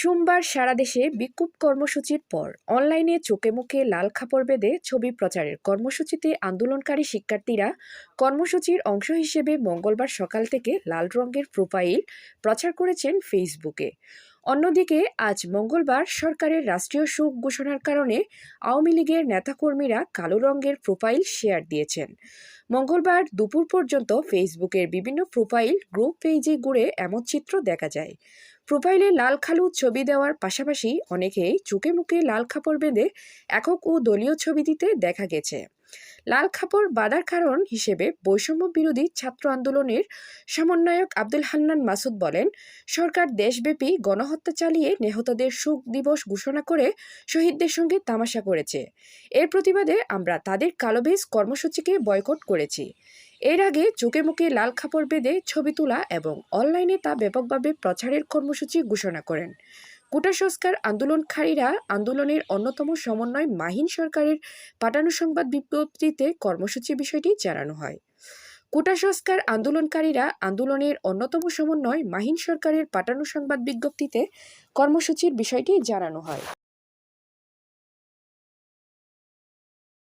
সোমবার সারা দেশে বিক্ষোভ কর্মসূচির পর অনলাইনে চোখে মুখে লাল কাপড় বেঁধে ছবি প্রচারের কর্মসূচিতে আন্দোলনকারী শিক্ষার্থীরা কর্মসূচির অংশ হিসেবে মঙ্গলবার সকাল থেকে লাল রঙের প্রোফাইল প্রচার করেছেন ফেসবুকে। অন্যদিকে আজ মঙ্গলবার সরকারের রাষ্ট্রীয় শোক ঘোষণার কারণে আওয়ামী লীগের নেতাকর্মীরা কালো রঙের প্রোফাইল শেয়ার দিয়েছেন। মঙ্গলবার দুপুর পর্যন্ত ফেসবুকের বিভিন্ন প্রোফাইল গ্রুপ পেজে ঘুরে এমন চিত্র দেখা যায়। প্রোফাইলে লাল কালো ছবি দেওয়ার পাশাপাশি অনেকেই চোখে মুখে লাল কাপড় বেঁধে একক ও দলীয় ছবি দিতে দেখা গেছে। লাল কাপড় বাঁধার কারণ হিসেবে বৈষম্য বিরোধী ছাত্র আন্দোলনের সমন্বয়ক আব্দুল হান্নান মাসুদ বলেন, সরকার দেশব্যাপী গণহত্যা চালিয়ে নিহতদের শোক দিবস ঘোষণা করে শহীদদের সঙ্গে তামাশা করেছে। এর প্রতিবাদে আমরা তাদের কালোবেজ কর্মসূচিকে বয়কট করেছি। এর আগে চোখে মুখে লাল কাপড় বেঁধে ছবি তোলা এবং অনলাইনে তা ব্যাপকভাবে প্রচারের কর্মসূচি ঘোষণা করেন। কোটা সংস্কার আন্দোলনকারীরা আন্দোলনের অন্যতম সমন্বয় মাহিন সরকারের পাঠানো সংবাদ বিজ্ঞপ্তিতে কর্মসূচি বিষয়টি জানানো হয়। কোটা সংস্কার আন্দোলনকারীরা আন্দোলনের অন্যতম সমন্বয় মাহিন সরকারের পাঠানো সংবাদ বিজ্ঞপ্তিতে কর্মসূচির বিষয়টি জানানো হয়।